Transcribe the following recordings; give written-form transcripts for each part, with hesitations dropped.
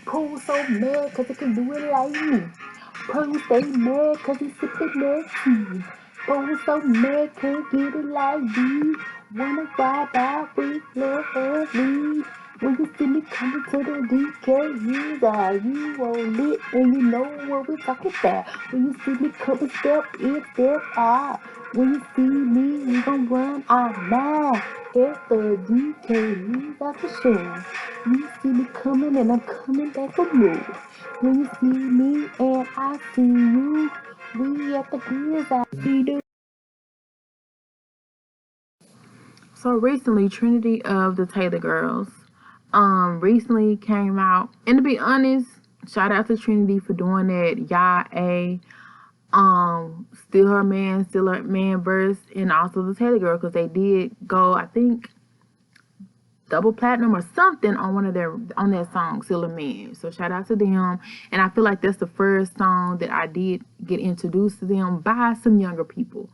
Pooh so mad cause he can do it like me. Pooh stay mad cause he sippin' that tea. Pooh so mad can't get it like me. Wanna ride out with lovely. When you see me coming to the DKUs, you won't lit and you know what we're talking about. When you see me coming, step in, step out. When you see me, we gon' run our mile. At the DKUs, that's for sure. You see me coming and I'm coming back for more. When you see me and I see you, we at the gears I see do. So recently, Trinity of the Taylor Girlz, recently came out. And to be honest, shout out to Trinity for doing that. Y'all a Still Her Man verse, and also the Taylor Girl, because they did go, I think, double platinum or something on one of their on that song, Still Her Man. So shout out to them. And I feel like that's the first song that I did get introduced to them by some younger people.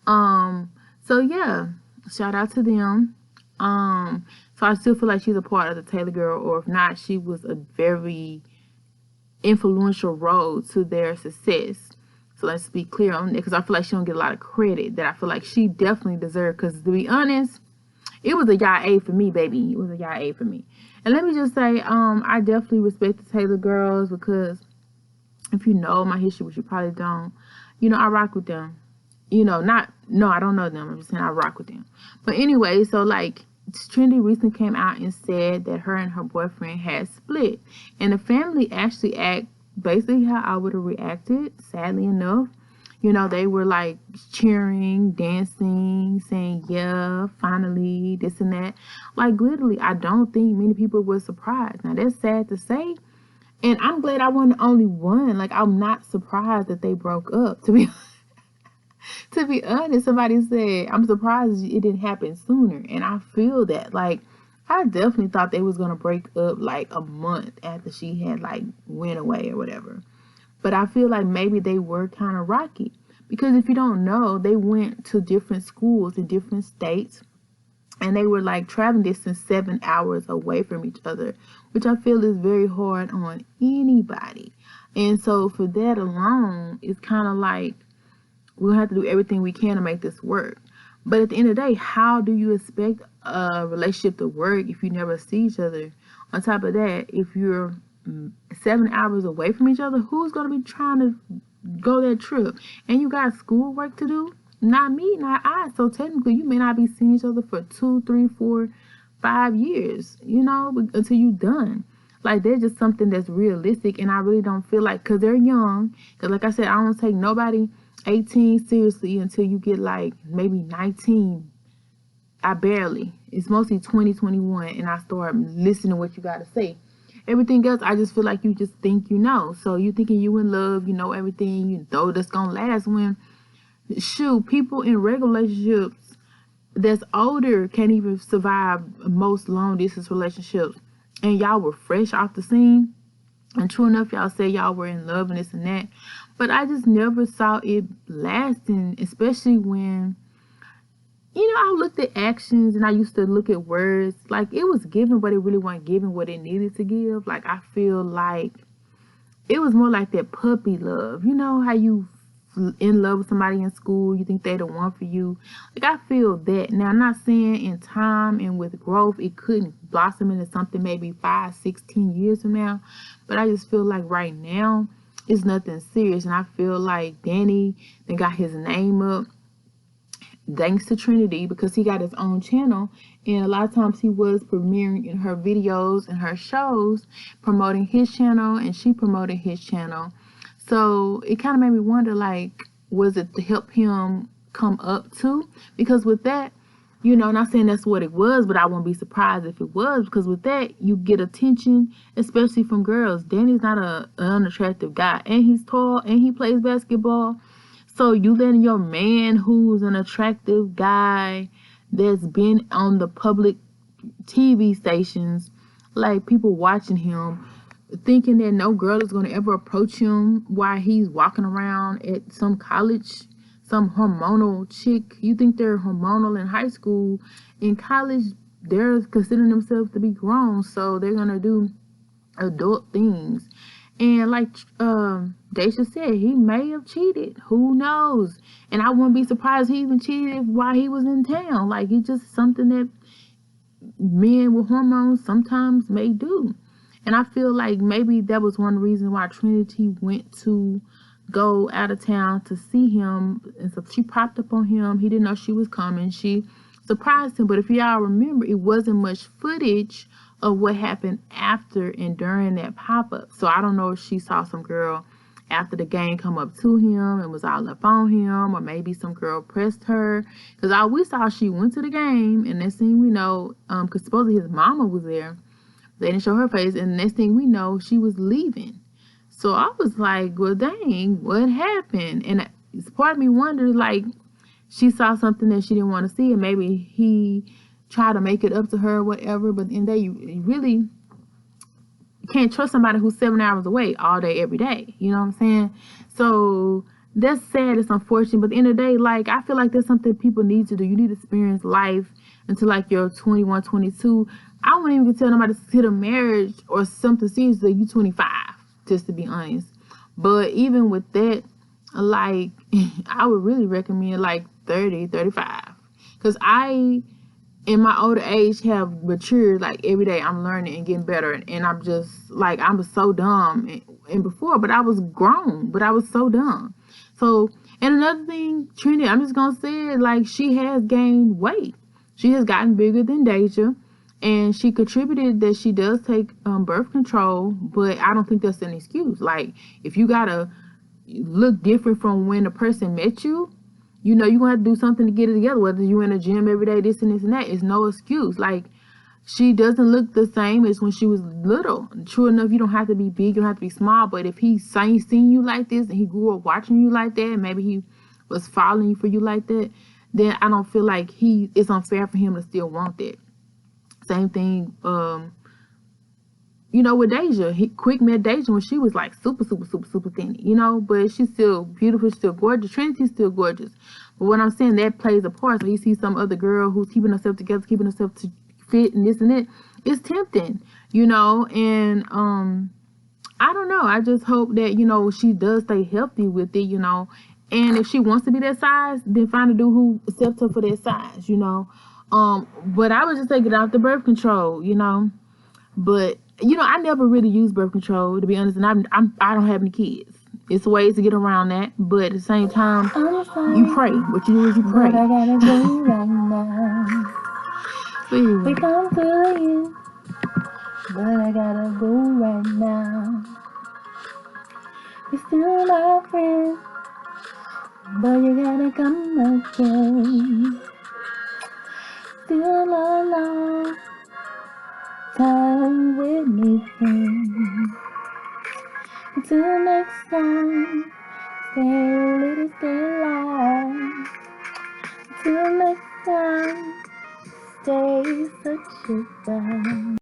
So yeah, shout out to them. So I still feel like she's a part of the Taylor Girl, or if not, she was a very influential role to their success. So let's be clear on that, because I feel like she don't get a lot of credit that I feel like she definitely deserved. Because to be honest, it was a y'all A for me, baby. It was a y'all A for me. And let me just say, I definitely respect the Taylor Girls, because if you know my history, which you probably don't, I rock with them. I don't know them. I'm just saying I rock with them. But anyway, so like, Trinity recently came out and said that her and her boyfriend had split. And the family actually act basically how I would have reacted, sadly enough. They were like cheering, dancing, saying, yeah, finally, this and that. Like, literally, I don't think many people were surprised. Now, that's sad to say. And I'm glad I wasn't the only one. Like, I'm not surprised that they broke up, to be honest. Somebody said, I'm surprised it didn't happen sooner. And I feel that. Like, I definitely thought they was going to break up like a month after she had like went away or whatever. But I feel like maybe they were kind of rocky. Because if you don't know, they went to different schools in different states. And they were like traveling distance 7 hours away from each other, which I feel is very hard on anybody. And so for that alone, it's kind of like, we'll have to do everything we can to make this work. But at the end of the day, how do you expect a relationship to work if you never see each other? On top of that, if you're 7 hours away from each other, who's going to be trying to go that trip? And you got school work to do? Not me, not I. So technically, you may not be seeing each other for 2, 3, 4, 5 years, until you're done. Like, there's just something that's realistic. And I really don't feel like, because they're young, because like I said, I don't take nobody 18 seriously until you get like maybe 19. I barely. It's mostly 20, 21, and I start listening to what you got to say. Everything else, I just feel like you just think you know. So you thinking you in love, you know everything, you know that's going to last, when, shoot, people in regular relationships that's older can't even survive most long distance relationships. And y'all were fresh off the scene. And true enough, y'all say y'all were in love and this and that. But I just never saw it lasting, especially when, I looked at actions and I used to look at words. Like, it was given, but it really wasn't giving what it needed to give. Like, I feel like it was more like that puppy love. You know how you in love with somebody in school, you think they're the one for you. Like, I feel that. Now, I'm not saying in time and with growth it couldn't blossom into something maybe 5, 16 years from now, but I just feel like right now it's nothing serious. And I feel like Danny then got his name up thanks to Trinity, because he got his own channel, and a lot of times he was premiering in her videos and her shows, promoting his channel, and she promoted his channel. So it kind of made me wonder, like, was it to help him come up too? Because with that, not saying that's what it was, but I won't be surprised if it was, because with that, you get attention, especially from girls. Danny's not an unattractive guy, and he's tall, and he plays basketball. So you letting your man, who's an attractive guy that's been on the public TV stations, like people watching him, thinking that no girl is going to ever approach him while he's walking around at some college, some hormonal chick. You think they're hormonal in high school. In college, they're considering themselves to be grown, so they're going to do adult things. And like Daisha said, he may have cheated. Who knows? And I wouldn't be surprised he even cheated while he was in town. Like, it's just something that men with hormones sometimes may do. And I feel like maybe that was one reason why Trinity went to go out of town to see him. And so she popped up on him. He didn't know she was coming. She surprised him. But if y'all remember, it wasn't much footage of what happened after and during that pop-up. So I don't know if she saw some girl after the game come up to him and was all up on him, or maybe some girl pressed her. Because all we saw, she went to the game, and next thing we know, because supposedly his mama was there, they didn't show her face, and the next thing we know, she was leaving. So I was like, well, dang, what happened? And part of me wonders, like, she saw something that she didn't want to see, and maybe he tried to make it up to her or whatever. But in the day, you really can't trust somebody who's 7 hours away all day, every day. You know what I'm saying? So that's sad. It's unfortunate. But at the end of the day, like, I feel like that's something people need to do. You need to experience life until like you're 21, 22. I wouldn't even tell nobody to consider marriage or something serious until you're 25, just to be honest. But even with that, like, I would really recommend like 30, 35. Because I, in my older age, have matured. Like, every day I'm learning and getting better. And I'm just, like, I was so dumb and before, but I was grown. But I was so dumb. So, and another thing, Trinity, I'm just going to say it, like, she has gained weight. She has gotten bigger than Deja. And she contributed that she does take birth control, but I don't think that's an excuse. Like, if you gotta look different from when the person met you, you know, you're gonna have to do something to get it together. Whether you in a gym every day, this and this and that, is no excuse. Like, she doesn't look the same as when she was little. True enough, you don't have to be big, you don't have to be small, but if he's seen you like this and he grew up watching you like that, and maybe he was following you for you like that, then I don't feel like it's unfair for him to still want that. Same thing, you know, with Deja. Quick met Deja when she was like super, super, super, super thin, you know, but she's still beautiful, still gorgeous. Trinity's still gorgeous. But what I'm saying, that plays a part. So you see some other girl who's keeping herself together, keeping herself to fit and this and that. It's tempting, you know, and I don't know. I just hope that, you know, she does stay healthy with it, you know. And if she wants to be that size, then find a dude who accepts her for that size, you know. But I would just take it out the birth control, you know. But, you know, I never really use birth control, to be honest, and I don't have any kids. It's ways to get around that, but at the same time, you pray. What you do is you pray. But I gotta go right now. Please. We come to you, but I gotta go right now. You're still my friend, but you gotta come again. Still a long time with me, friend. Until next time, stay a little, stay alive. Until next time, stay such a guy.